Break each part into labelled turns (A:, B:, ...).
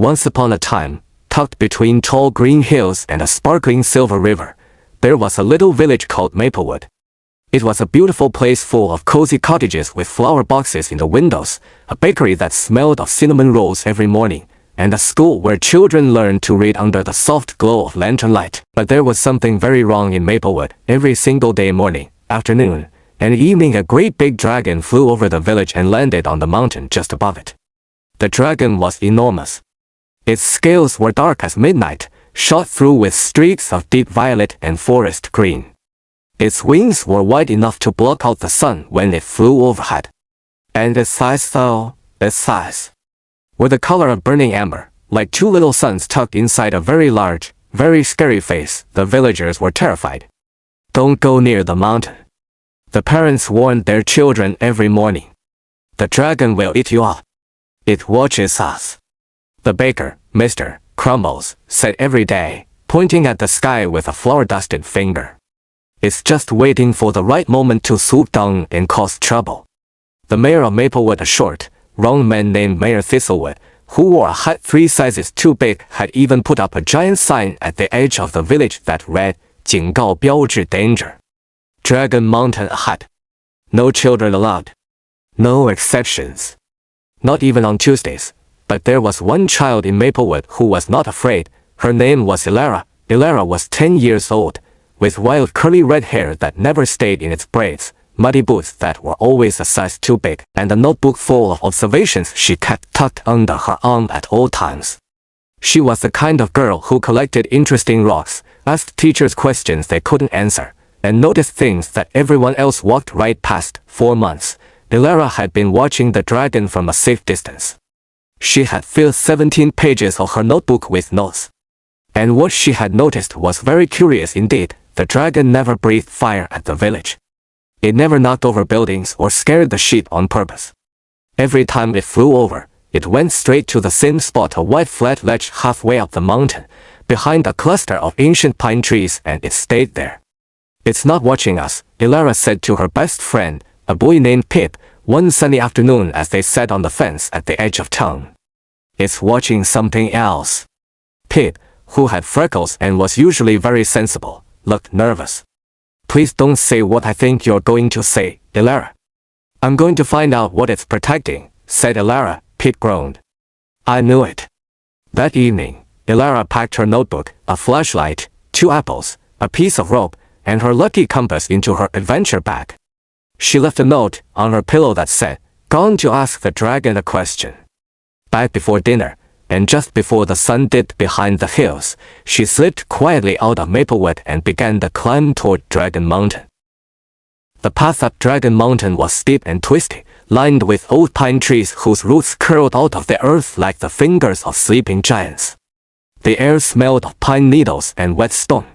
A: Once upon a time, tucked between tall green hills and a sparkling silver river, there was a little village called Maplewood. It was a beautiful place full of cozy cottages with flower boxes in the windows, a bakery that smelled of cinnamon rolls every morning, and a school where children learned to read under the soft glow of lantern light. But there was something very wrong in Maplewood. Every single day, morning, afternoon, and evening, a great big dragon flew over the village and landed on the mountain just above it. The dragon was enormous. Its scales were dark as midnight, shot through with streaks of deep violet and forest green. Its wings were wide enough to block out the sun when it flew overhead. And its eyes, were the color of burning amber, like two little suns tucked inside a very large, very scary face. The villagers were terrified. "Don't go near the mountain," the parents warned their children every morning. "The dragon will eat you up. It watches us." The baker, Mr. Crumbles, said every day, pointing at the sky with a flour-dusted finger. "It's just waiting for the right moment to swoop down and cause trouble." The mayor of Maplewood, a short, round man named Mayor Thistlewood, who wore a hat 3 sizes too big, had even put up a giant sign at the edge of the village that read, 警告标志 danger. Dragon Mountain ahead. No children allowed. No exceptions. Not even on Tuesdays. But there was one child in Maplewood who was not afraid. Her name was Elara. Elara was 10 years old, with wild curly red hair that never stayed in its braids, muddy boots that were always a size too big, and a notebook full of observations she kept tucked under her arm at all times. She was the kind of girl who collected interesting rocks, asked teachers questions they couldn't answer, and noticed things that everyone else walked right past. For months, Elara had been watching the dragon from a safe distance. She had filled 17 pages of her notebook with notes. And what she had noticed was very curious indeed. The dragon never breathed fire at the village. It never knocked over buildings or scared the sheep on purpose. Every time it flew over, it went straight to the same spot, a wide flat ledge halfway up the mountain, behind a cluster of ancient pine trees, and it stayed there. "It's not watching us," Elara said to her best friend, a boy named Pip, one sunny afternoon as they sat on the fence at the edge of town. "It's watching something else." Pip, who had freckles and was usually very sensible, looked nervous. "Please don't say what I think you're going to say, Elara." "I'm going to find out what it's protecting," said Elara. Pip groaned. "I knew it." That evening, Elara packed her notebook, a flashlight, 2 apples, a piece of rope, and her lucky compass into her adventure bag. She left a note on her pillow that said, "Gone to ask the dragon a question." Back before dinner, and just before the sun dipped behind the hills, she slipped quietly out of Maplewood and began the climb toward Dragon Mountain. The path up Dragon Mountain was steep and twisty, lined with old pine trees whose roots curled out of the earth like the fingers of sleeping giants. The air smelled of pine needles and wet stone.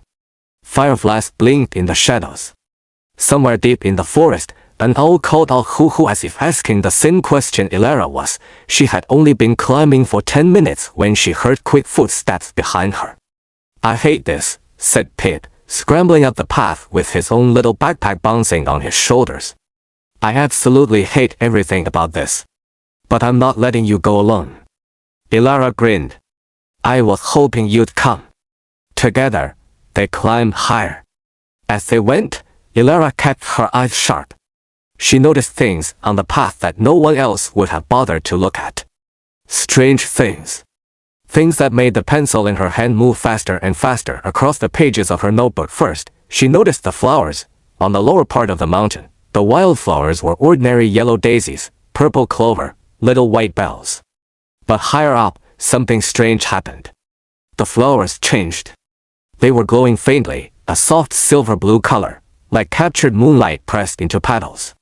A: Fireflies blinked in the shadows. Somewhere deep in the forest, an owl called out hoo-hoo as if asking the same question Elara was. She had only been climbing for 10 minutes when she heard quick footsteps behind her. "I hate this," said Pip, scrambling up the path with his own little backpack bouncing on his shoulders. "I absolutely hate everything about this. But I'm not letting you go alone." Elara grinned. "I was hoping you'd come." Together, they climbed higher. As they went, Elara kept her eyes sharp. She noticed things on the path that no one else would have bothered to look at. Strange things. Things that made the pencil in her hand move faster and faster across the pages of her notebook. First, she noticed the flowers on the lower part of the mountain. The wildflowers were ordinary yellow daisies, purple clover, little white bells. But higher up, something strange happened. The flowers changed. They were glowing faintly, a soft silver blue color, like captured moonlight pressed into petals.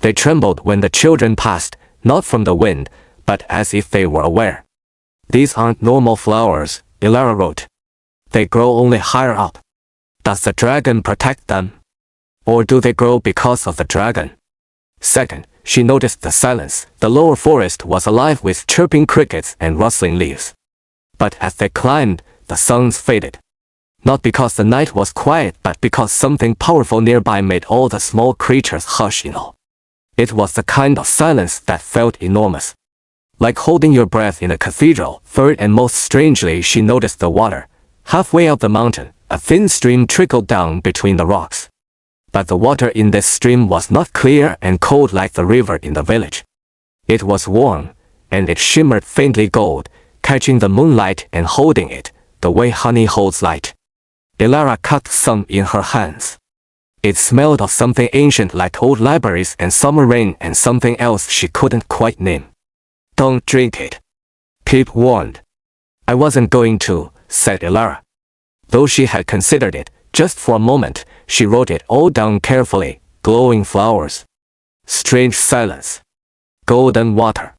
A: They trembled when the children passed, not from the wind, but as if they were aware. "These aren't normal flowers," Elara wrote. "They grow only higher up. Does the dragon protect them? Or do they grow because of the dragon?" Second, she noticed the silence. The lower forest was alive with chirping crickets and rustling leaves. But as they climbed, the sounds faded. Not because the night was quiet, but because something powerful nearby made all the small creatures hush in awe. It was the kind of silence that felt enormous. Like holding your breath in a cathedral. Third and most strangely, she noticed the water. Halfway up the mountain, a thin stream trickled down between the rocks. But the water in this stream was not clear and cold like the river in the village. It was warm, and it shimmered faintly gold, catching the moonlight and holding it, the way honey holds light. Elara cut some in her hands. It smelled of something ancient like old libraries and summer rain and something else she couldn't quite name. Don't drink it, Pip warned. I wasn't going to, said Elara. Though she had considered it, just for a moment, she wrote it all down carefully. Glowing flowers. Strange silence. Golden water.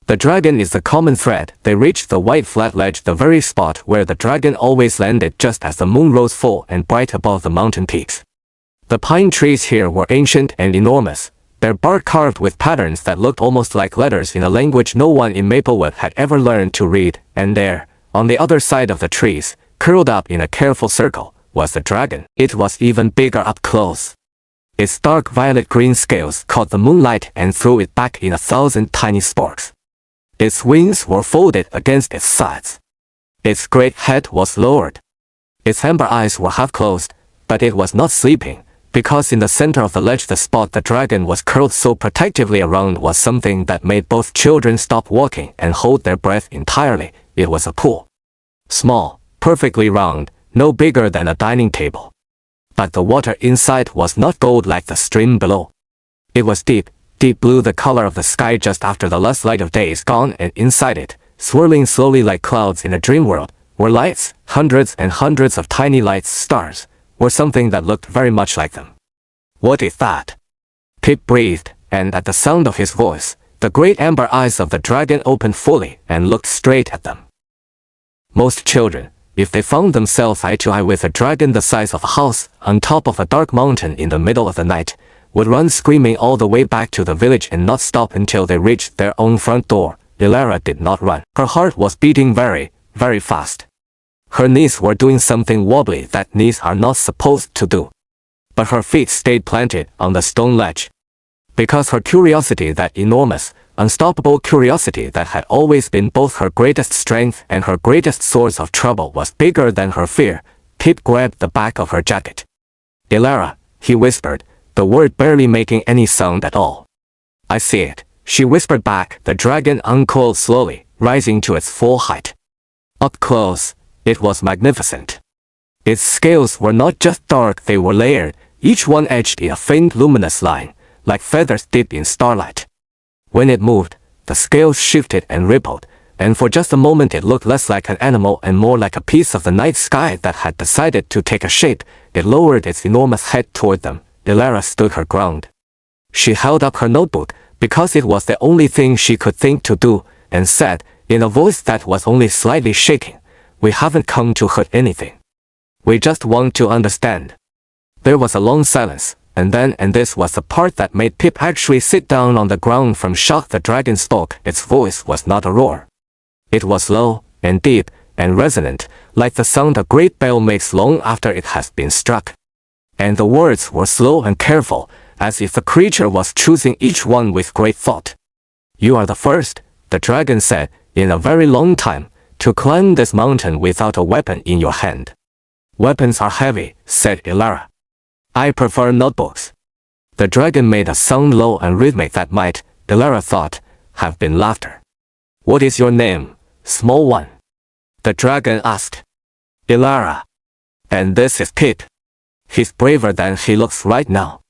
A: The dragon is the common thread. They reached the white flat ledge, the very spot where the dragon always landed just as the moon rose full and bright above the mountain peaks. The pine trees here were ancient and enormous, their bark carved with patterns that looked almost like letters in a language no one in Maplewood had ever learned to read, and there, on the other side of the trees, curled up in a careful circle, was the dragon. It was even bigger up close. Its dark violet-green scales caught the moonlight and threw it back in 1,000 tiny sparks. Its wings were folded against its sides. Its great head was lowered. Its amber eyes were half closed, but it was not sleeping, because in the center of the ledge the spot the dragon was curled so protectively around was something that made both children stop walking and hold their breath entirely. It was a pool. Small, perfectly round, no bigger than a dining table. But the water inside was not gold like the stream below. It was deep, deep blue, the color of the sky just after the last light of day is gone, and inside it, swirling slowly like clouds in a dream world, were lights, hundreds and hundreds of tiny lights, stars, or something that looked very much like them. What is that? Pip breathed, and at the sound of his voice, the great amber eyes of the dragon opened fully and looked straight at them. Most children, if they found themselves eye to eye with a dragon the size of a house on top of a dark mountain in the middle of the night, would run screaming all the way back to the village and not stop until they reached their own front door. Elara did not run. Her heart was beating very, very fast. Her knees were doing something wobbly that knees are not supposed to do. But her feet stayed planted on the stone ledge. Because her curiosity, that enormous, unstoppable curiosity that had always been both her greatest strength and her greatest source of trouble, was bigger than her fear, Pip grabbed the back of her jacket. Elara, he whispered, the word barely making any sound at all. I see it, she whispered back. The dragon uncoiled slowly, rising to its full height. Up close, it was magnificent. Its scales were not just dark, they were layered, each one edged in a faint luminous line, like feathers dipped in starlight. When it moved, the scales shifted and rippled, and for just a moment it looked less like an animal and more like a piece of the night sky that had decided to take a shape. It lowered its enormous head toward them. Elara stood her ground. She held up her notebook, because it was the only thing she could think to do, and said, in a voice that was only slightly shaking, "We haven't come to hurt anything. We just want to understand." There was a long silence, and this was the part that made Pip actually sit down on the ground from shock. The dragon spoke. Its voice was not a roar. It was low, and deep, and resonant, like the sound a great bell makes long after it has been struck. And the words were slow and careful, as if the creature was choosing each one with great thought. "You are the first," the dragon said, "in a very long time, to climb this mountain without a weapon in your hand." "Weapons are heavy," said Elara. "I prefer notebooks." The dragon made a sound low and rhythmic that might, Elara thought, have been laughter. "What is your name, small one?" the dragon asked. "Elara. And this is Pip. He's braver than he looks right now."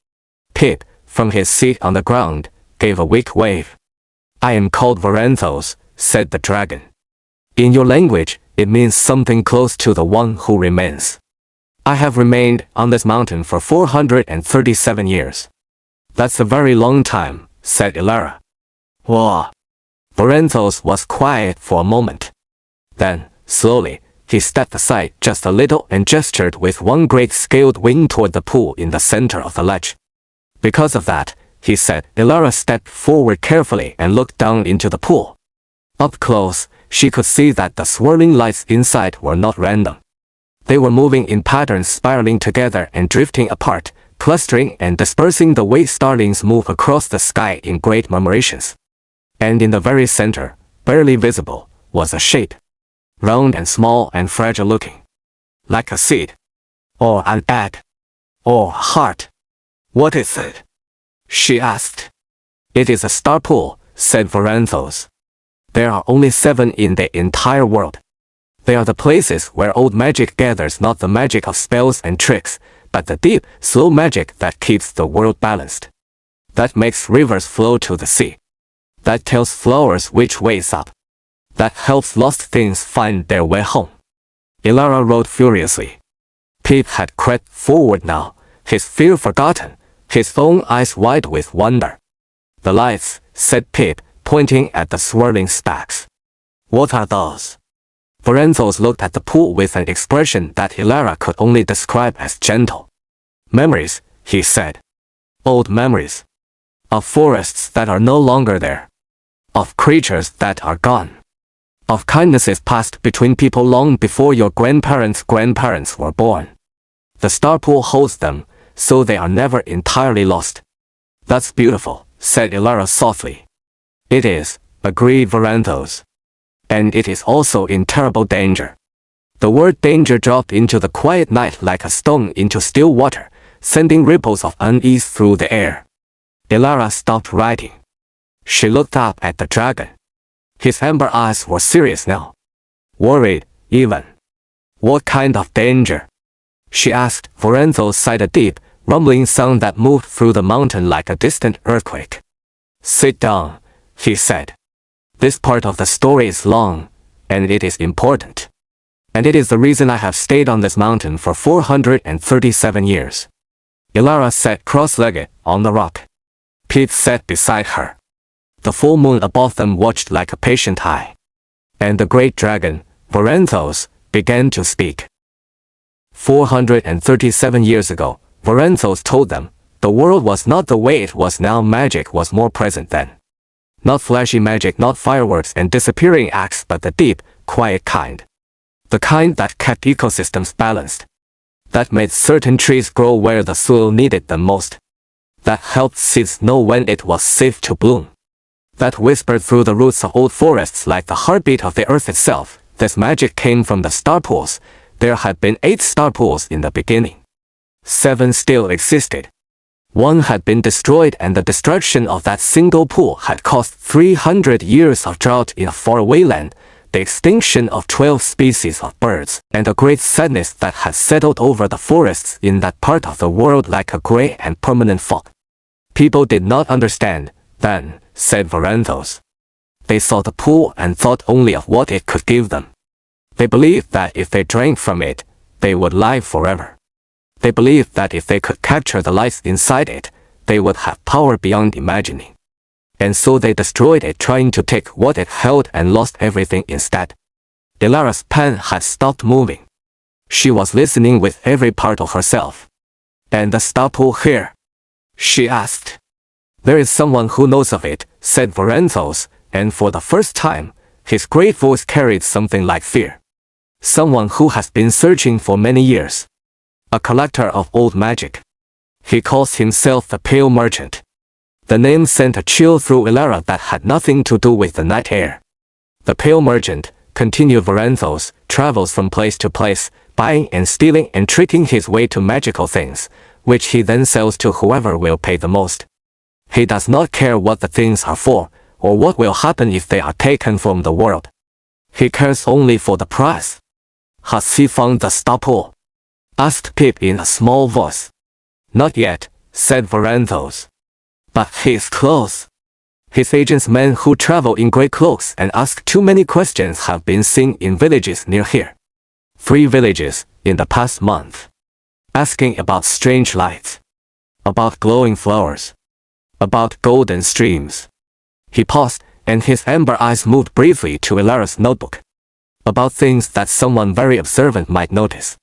A: Pip, from his seat on the ground, gave a weak wave. "I am called Varanthos," said the dragon. "In your language, it means something close to the one who remains. I have remained on this mountain for 437 years. "That's a very long time," said Elara. "Whoa." Varanthos was quiet for a moment. Then, slowly, he stepped aside just a little and gestured with one great scaled wing toward the pool in the center of the ledge. "Because of that," he said. Elara stepped forward carefully and looked down into the pool. Up close, she could see that the swirling lights inside were not random. They were moving in patterns, spiraling together and drifting apart, clustering and dispersing the way starlings move across the sky in great murmurations. And in the very center, barely visible, was a shape. Round and small and fragile looking. Like a seed. Or an egg. Or a heart. What is it? She asked. It is a star pool, said Varanthos. There are only 7 in the entire world. They are the places where old magic gathers, not the magic of spells and tricks, but the deep, slow magic that keeps the world balanced. That makes rivers flow to the sea. That tells flowers which way's up. That helps lost things find their way home. Ilara wrote furiously. Pip had crept forward now, his fear forgotten, his own eyes wide with wonder. The lights, said Pip, pointing at the swirling specks. What are those? Varanthos looked at the pool with an expression that Ilara could only describe as gentle. Memories, he said. Old memories. Of forests that are no longer there. Of creatures that are gone. Of kindnesses passed between people long before your grandparents were born. The star pool holds them, so they are never entirely lost. That's beautiful, said Ilara softly. It is, agreed Varanthos. And it is also in terrible danger. The word danger dropped into the quiet night like a stone into still water, sending ripples of unease through the air. Ilara stopped writing. She looked up at the dragon. His amber eyes were serious now. Worried, even. What kind of danger? She asked. Varanthos sighed a deep, rumbling sound that moved through the mountain like a distant earthquake. Sit down, he said. This part of the story is long, and it is important. And it is the reason I have stayed on this mountain for 437 years. Ilara sat cross-legged on the rock. Pete sat beside her. The full moon above them watched like a patient eye. And the great dragon, Varanthos, began to speak. 437 years ago, Varanthos told them, the world was not the way it was now. Magic was more present then. Not flashy magic, not fireworks and disappearing acts, but the deep, quiet kind. The kind that kept ecosystems balanced. That made certain trees grow where the soil needed them most. That helped seeds know when it was safe to bloom. That whispered through the roots of old forests like the heartbeat of the earth itself. This magic came from the star pools. There had been 8 star pools in the beginning. 7 still existed. 1 had been destroyed, and the destruction of that single pool had caused 300 years of drought in a faraway land, the extinction of 12 species of birds, and a great sadness that had settled over the forests in that part of the world like a gray and permanent fog. People did not understand, then, said Varanthos. They saw the pool and thought only of what it could give them. They believed that if they drank from it, they would live forever. They believed that if they could capture the life inside it, they would have power beyond imagining. And so they destroyed it, trying to take what it held, and lost everything instead. Ilara's pen had stopped moving. She was listening with every part of herself. And the star pool here? She asked. There is someone who knows of it, said Varanthos, and for the first time, his great voice carried something like fear. Someone who has been searching for many years. A collector of old magic. He calls himself the Pale Merchant. The name sent a chill through Ilara that had nothing to do with the night air. The Pale Merchant, continued Varanthos, travels from place to place, buying and stealing and tricking his way to magical things, which he then sells to whoever will pay the most. He does not care what the things are for, or what will happen if they are taken from the world. He cares only for the price. Has he found the star pool? Asked Pip in a small voice. Not yet, said Varanthos. But he is close. His agents, men who travel in grey cloaks and ask too many questions, have been seen in villages near here. 3 villages, in the past month. Asking about strange lights. About glowing flowers. About golden streams. He paused, and his amber eyes moved briefly to Ilara's notebook. About things that someone very observant might notice.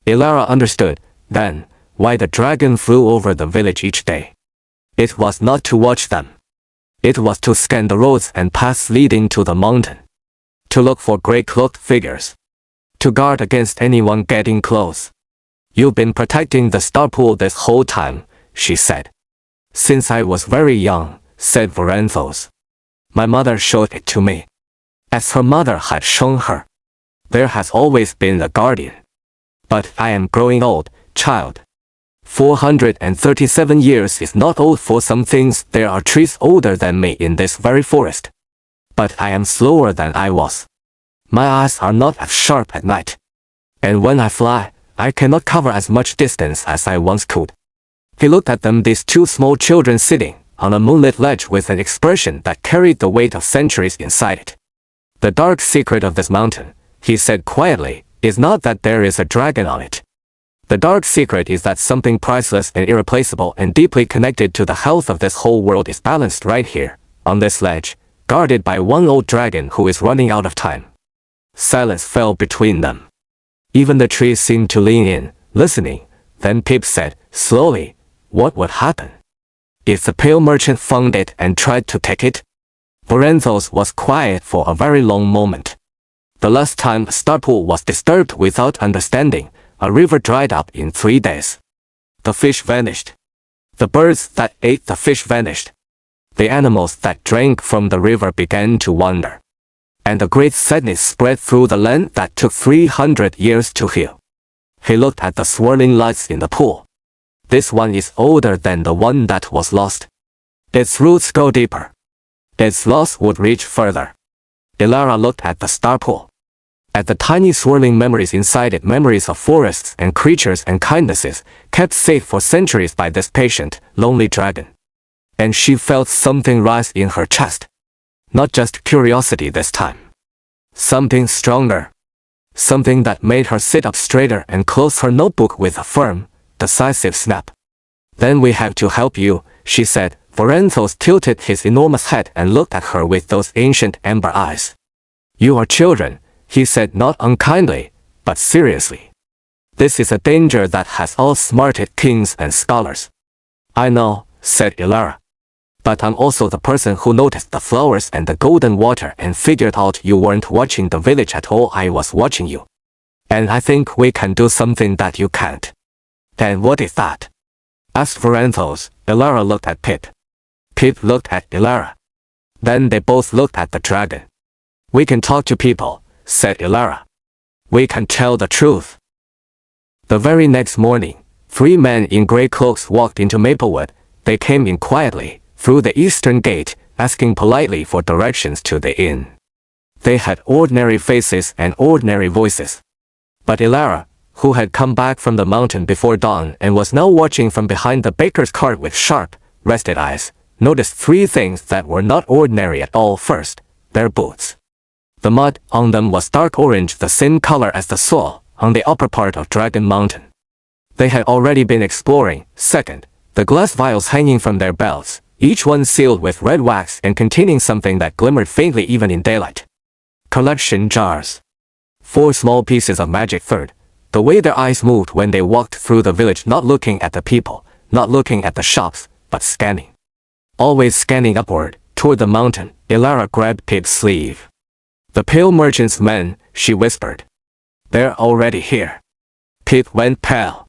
A: Ilara understood, then, why the dragon flew over the village each day. It was not to watch them. It was to scan the roads and paths leading to the mountain. To look for grey-cloaked figures. To guard against anyone getting close. You've been protecting the star pool this whole time, she said. Since I was very young, said Varanthos. My mother showed it to me. as her mother had shown her. There has always been a guardian. But I am growing old, child. 437 years is not old for some things. There are trees older than me in this very forest. But I am slower than I was. My eyes are not as sharp at night. And when I fly, I cannot cover as much distance as I once could. He looked at them, these two small children sitting on a moonlit ledge with an expression that carried the weight of centuries inside it. The dark secret of this mountain, he said quietly, is not that there is a dragon on it. The dark secret is that something priceless and irreplaceable and deeply connected to the health of this whole world is balanced right here, on this ledge, guarded by one old dragon who is running out of time. Silence fell between them. Even the trees seemed to lean in, listening. Then Pip said, slowly, what would happen if the pale merchant found it and tried to take it? Lorenzo's was quiet for a very long moment. The last time a star pool was disturbed without understanding, a river dried up in 3 days. The fish vanished. The birds that ate the fish vanished. The animals that drank from the river began to wander. And a great sadness spread through the land that took 300 years to heal. He looked at the swirling lights in the pool. This one is older than the one that was lost. Its roots go deeper. Its loss would reach further. Ilara looked at the star pool. At the tiny swirling memories inside it, memories of forests and creatures and kindnesses, kept safe for centuries by this patient, lonely dragon. And she felt something rise in her chest. Not just curiosity this time. Something stronger. Something that made her sit up straighter and close her notebook with a firm, decisive snap. Then we have to help you, she said. Lorenzo tilted his enormous head and looked at her with those ancient amber eyes. You are children, he said, not unkindly, but seriously. This is a danger that has outsmarted kings and scholars. I know, said Ilara. But I'm also the person who noticed the flowers and the golden water and figured out you weren't watching the village at all. I was watching you. And I think we can do something that you can't. Then what is that? Asked Lorenzo. Ilara looked at Pip. Pip looked at Ilara. Then they both looked at the dragon. We can talk to people, said Ilara. We can tell the truth. The very next morning, 3 men in gray cloaks walked into Maplewood. They came in quietly, through the eastern gate, asking politely for directions to the inn. They had ordinary faces and ordinary voices. But Ilara, who had come back from the mountain before dawn and was now watching from behind the baker's cart with sharp, rested eyes, noticed 3 things that were not ordinary at all. First, their boots. The mud on them was dark orange, the same color as the soil on the upper part of Dragon Mountain. They had already been exploring. Second, the glass vials hanging from their belts, each one sealed with red wax and containing something that glimmered faintly even in daylight. Collection jars. 4 small pieces of magic. Third, the way their eyes moved when they walked through the village, not looking at the people, not looking at the shops, but scanning. Always scanning upward, toward the mountain. Ilara grabbed Pip's sleeve. The pale merchant's men, she whispered. They're already here. Pip went pale.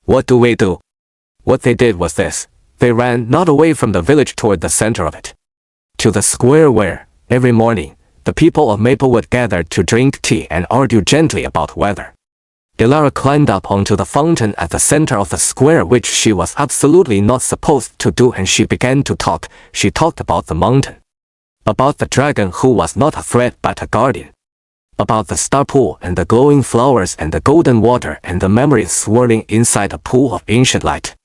A: What do we do? What they did was this. They ran not away from the village toward the center of it. To the square where, every morning, the people of Maplewood gathered to drink tea and argue gently about weather. Ilara climbed up onto the fountain at the center of the square, which she was absolutely not supposed to do, and she began to talk. She talked about the mountain. About the dragon who was not a threat but a guardian. About the star pool and the glowing flowers and the golden water and the memories swirling inside a pool of ancient light.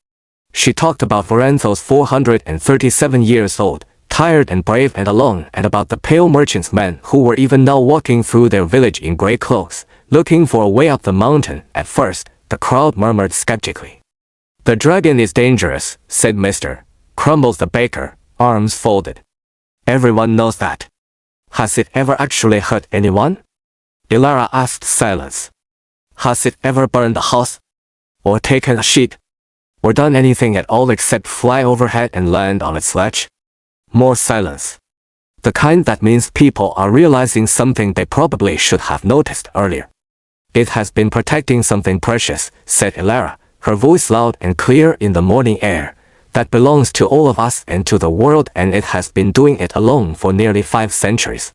A: She talked about Lorenzo's 437 years old, tired and brave and alone, and about the pale merchant's men who were even now walking through their village in gray cloaks, looking for a way up the mountain. At first, the crowd murmured skeptically. The dragon is dangerous, said Mr. Crumbles the baker, arms folded. Everyone knows that. Has it ever actually hurt anyone? Ilara asked. Silence. Has it ever burned the house? Or taken a sheep? Or done anything at all except fly overhead and land on its ledge? More silence. The kind that means people are realizing something they probably should have noticed earlier. It has been protecting something precious, said Ilara, her voice loud and clear in the morning air, that belongs to all of us and to the world, and it has been doing it alone for nearly 5 centuries.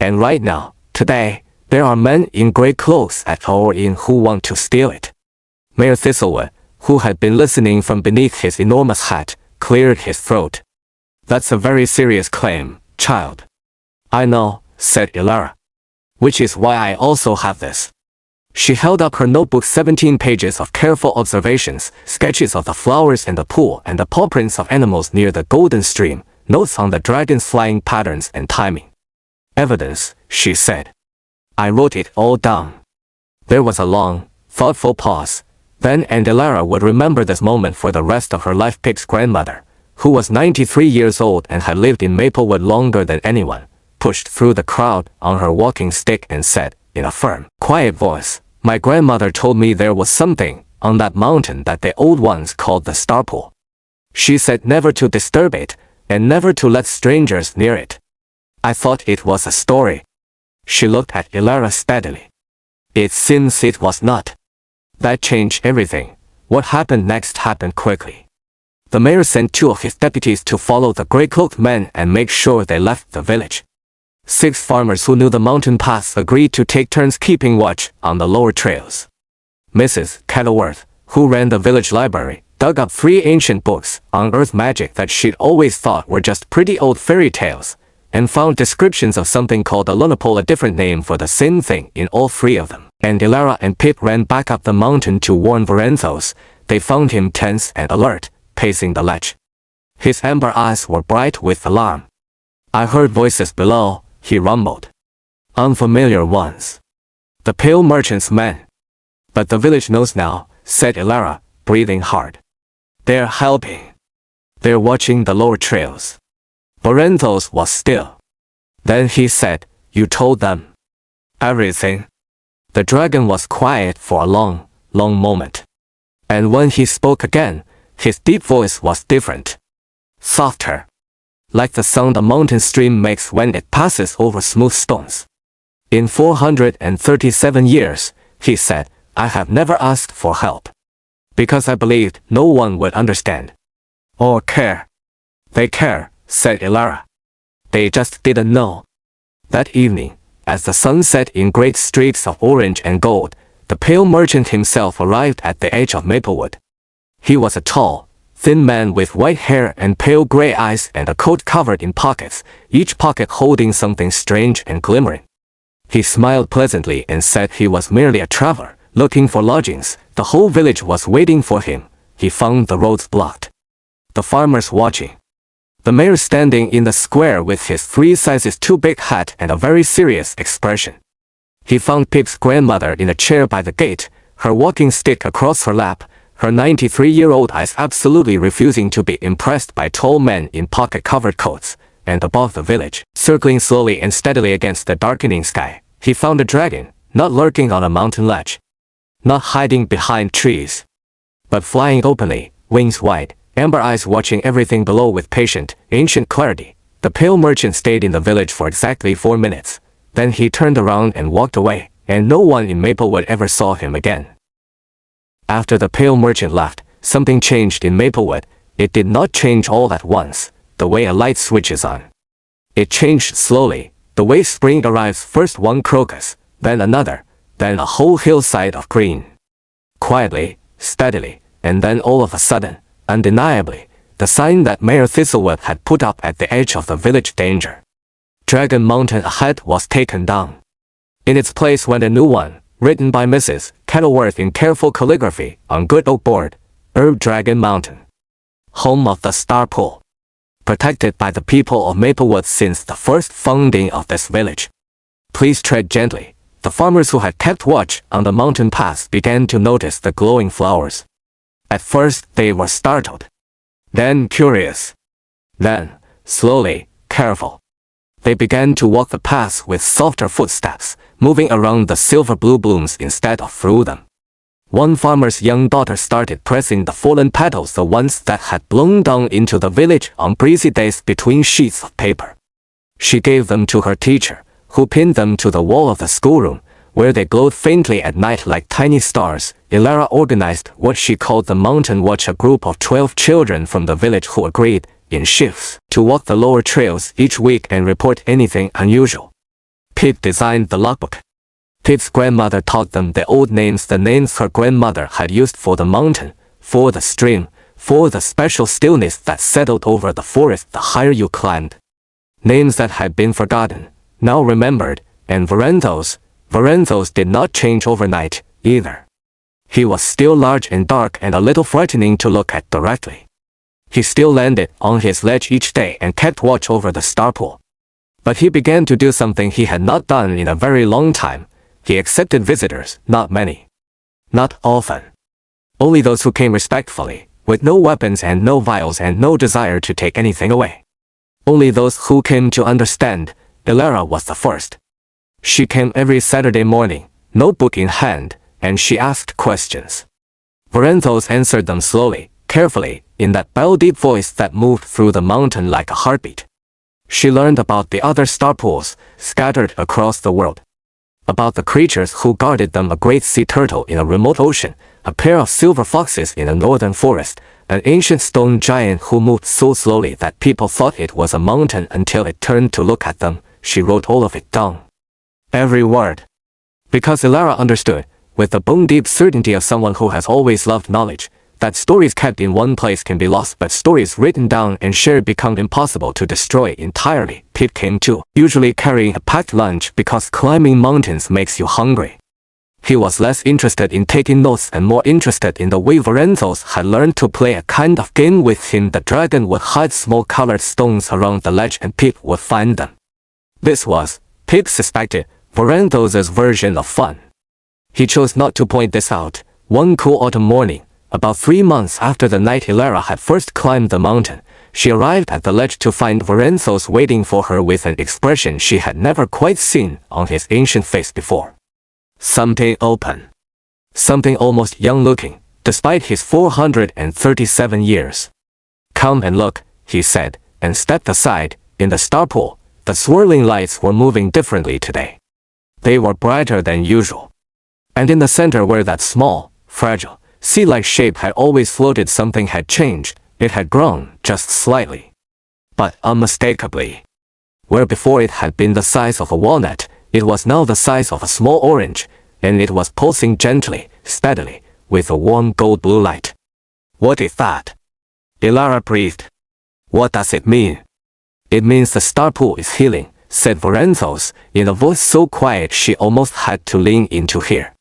A: And right now, today, there are men in gray clothes at our inn who want to steal it. Mayor Thistlewood, who had been listening from beneath his enormous hat, cleared his throat. That's a very serious claim, child. I know, said Elara. Which is why I also have this. She held up her notebook, 17 pages of careful observations, sketches of the flowers in the pool and the paw prints of animals near the golden stream, notes on the dragon's flying patterns and timing. Evidence, she said. I wrote it all down. There was a long, thoughtful pause. Then Elara would remember this moment for the rest of her life. Pip's grandmother, who was 93 years old and had lived in Maplewood longer than anyone, pushed through the crowd on her walking stick and said, in a firm, quiet voice, my grandmother told me there was something on that mountain that the old ones called the Star Pool. She said never to disturb it and never to let strangers near it. I thought it was a story. She looked at Elara steadily. It seems it was not. That changed everything. What happened next happened quickly. The mayor sent 2 of his deputies to follow the gray-cloaked men and make sure they left the village. 6 farmers who knew the mountain paths agreed to take turns keeping watch on the lower trails. Mrs. Kettleworth, who ran the village library, dug up 3 ancient books on earth magic that she'd always thought were just pretty old fairy tales, and found descriptions of something called a lunapole, a different name for the same thing, in all 3 of them. And Elara and Pip ran back up the mountain to warn Varenthos. They found him tense and alert, pacing the ledge. His amber eyes were bright with alarm. I heard voices below, he rumbled. Unfamiliar ones. The pale merchant's men. But the village knows now, said Elara, breathing hard. They're helping. They're watching the lower trails. Varenthos was still. Then he said, you told them everything. The dragon was quiet for a long, long moment. And when he spoke again, his deep voice was different. Softer. Like the sound a mountain stream makes when it passes over smooth stones. In 437 years, he said, I have never asked for help. Because I believed no one would understand. Or care. They care, said Elara. They just didn't know. That evening, as the sun set in great streaks of orange and gold, the pale merchant himself arrived at the edge of Maplewood. He was a tall, thin man with white hair and pale gray eyes and a coat covered in pockets, each pocket holding something strange and glimmering. He smiled pleasantly and said he was merely a traveler, looking for lodgings. The whole village was waiting for him. He found the roads blocked. The farmers watching. The mayor standing in the square with his 3 sizes too big hat and a very serious expression. He found Pip's grandmother in a chair by the gate, her walking stick across her lap, her 93-year-old eyes absolutely refusing to be impressed by tall men in pocket-covered coats, and above the village, circling slowly and steadily against the darkening sky, he found a dragon, not lurking on a mountain ledge, not hiding behind trees, but flying openly, wings wide, amber eyes watching everything below with patient, ancient clarity. The pale merchant stayed in the village for exactly 4 minutes. Then he turned around and walked away, and no one in Maplewood ever saw him again. After the pale merchant left, something changed in Maplewood. It did not change all at once, the way a light switches on. It changed slowly, the way spring arrives, first one crocus, then another, then a whole hillside of green. Quietly, steadily, and then all of a sudden, undeniably, the sign that Mayor Thistlewood had put up at the edge of the village danger. Dragon Mountain ahead was taken down. In its place went a new one, written by Mrs. Kettleworth in careful calligraphy on good oak board, Dragon Mountain. Home of the Star Pool. Protected by the people of Maplewood since the first founding of this village. Please tread gently. The farmers who had kept watch on the mountain paths began to notice the glowing flowers. At first they were startled. Then curious. Then, slowly, careful. They began to walk the paths with softer footsteps, moving around the silver-blue blooms instead of through them. One farmer's young daughter started pressing the fallen petals, the ones that had blown down into the village on breezy days, between sheets of paper. She gave them to her teacher, who pinned them to the wall of the schoolroom, where they glowed faintly at night like tiny stars. Elara organized what she called the Mountain Watch, a group of 12 children from the village who agreed, in shifts, to walk the lower trails each week and report anything unusual. Pip designed the logbook. Pip's grandmother taught them the old names, the names her grandmother had used for the mountain, for the stream, for the special stillness that settled over the forest the higher you climbed. Names that had been forgotten, now remembered, and Lorenzo's did not change overnight, either. He was still large and dark and a little frightening to look at directly. He still landed on his ledge each day and kept watch over the star pool. But he began to do something he had not done in a very long time. He accepted visitors, not many. Not often. Only those who came respectfully, with no weapons and no vials and no desire to take anything away. Only those who came to understand. Ilara was the first. She came every Saturday morning, notebook in hand, and she asked questions. Lorenzo's answered them slowly, carefully, in that bell-deep voice that moved through the mountain like a heartbeat. She learned about the other star pools, scattered across the world. About the creatures who guarded them, a great sea turtle in a remote ocean, a pair of silver foxes in a northern forest, an ancient stone giant who moved so slowly that people thought it was a mountain until it turned to look at them. She wrote all of it down. Every word. Because Ilara understood, with the bone-deep certainty of someone who has always loved knowledge, that stories kept in one place can be lost, but stories written down and shared become impossible to destroy entirely. Pip came too, usually carrying a packed lunch because climbing mountains makes you hungry. He was less interested in taking notes and more interested in the way Lorenzo's had learned to play a kind of game with him. The dragon would hide small colored stones around the ledge and Pip would find them. This was, Pip suspected, Lorenzo's version of fun. He chose not to point this out. One cool autumn morning, about 3 months after the night Ilara had first climbed the mountain, she arrived at the ledge to find Lorenzo's waiting for her with an expression she had never quite seen on his ancient face before. Something open. Something almost young-looking, despite his 437 years. "Come and look," he said, and stepped aside. In the star pool, the swirling lights were moving differently today. They were brighter than usual. And in the center where that small, fragile, sea-like shape had always floated, something had changed. It had grown, just slightly. But unmistakably. Where before it had been the size of a walnut, it was now the size of a small orange, and it was pulsing gently, steadily, with a warm gold-blue light. "What is that?" Ilara breathed. "What does it mean?" "It means the star pool is healing," said Lorenzo's, in a voice so quiet she almost had to lean in to hear.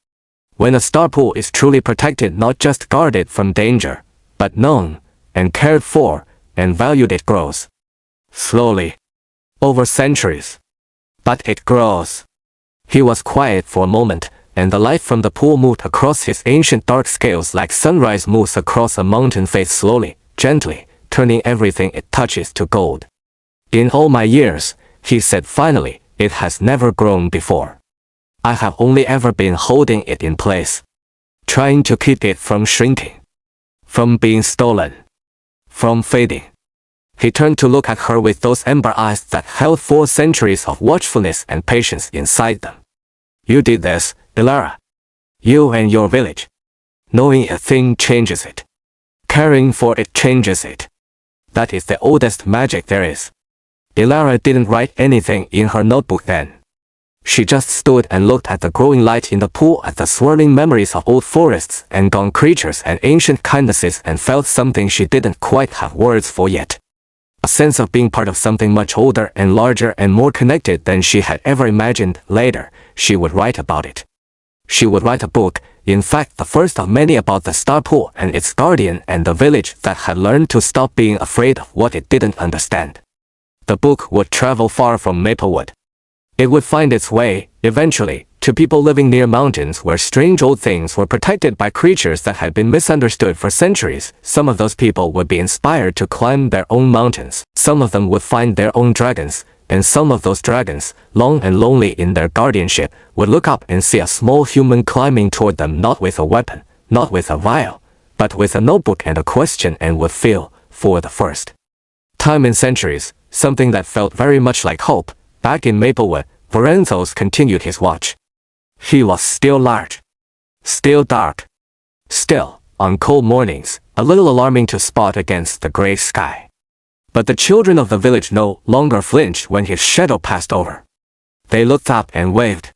A: When a star pool is truly protected, not just guarded from danger, but known, and cared for, and valued, it grows. Slowly. Over centuries. But it grows. He was quiet for a moment, and the light from the pool moved across his ancient dark scales like sunrise moves across a mountain face, slowly, gently, turning everything it touches to gold. "In all my years," he said finally, "it has never grown before. I have only ever been holding it in place, trying to keep it from shrinking, from being stolen, from fading." He turned to look at her with those ember eyes that held 4 centuries of watchfulness and patience inside them. "You did this, Ilara. You and your village. Knowing a thing changes it. Caring for it changes it. That is the oldest magic there is." Ilara didn't write anything in her notebook then. She just stood and looked at the growing light in the pool, at the swirling memories of old forests and gone creatures and ancient kindnesses, and felt something she didn't quite have words for yet. A sense of being part of something much older and larger and more connected than she had ever imagined. Later, she would write about it. She would write a book, in fact the first of many, about the star pool and its guardian and the village that had learned to stop being afraid of what it didn't understand. The book would travel far from Maplewood. It would find its way, eventually, to people living near mountains where strange old things were protected by creatures that had been misunderstood for centuries. Some of those people would be inspired to climb their own mountains. Some of them would find their own dragons, and some of those dragons, long and lonely in their guardianship, would look up and see a small human climbing toward them, not with a weapon, not with a vial, but with a notebook and a question, and would feel, for the first time in centuries, something that felt very much like hope. Back in Maplewood, Lorenzo's continued his watch. He was still large. Still dark. Still, on cold mornings, a little alarming to spot against the gray sky. But the children of the village no longer flinched when his shadow passed over. They looked up and waved.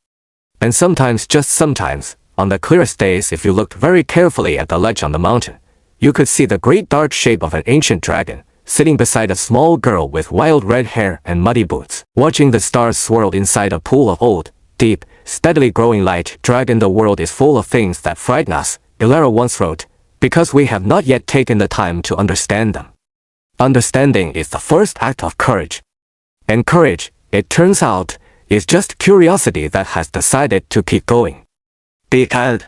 A: And sometimes, just sometimes, on the clearest days, if you looked very carefully at the ledge on the mountain, you could see the great dark shape of an ancient dragon, sitting beside a small girl with wild red hair and muddy boots. Watching the stars swirl inside a pool of old, deep, steadily growing light. Dragon, the world is full of things that frighten us, Ilera once wrote, because we have not yet taken the time to understand them. Understanding is the first act of courage. And courage, it turns out, is just curiosity that has decided to keep going. The end.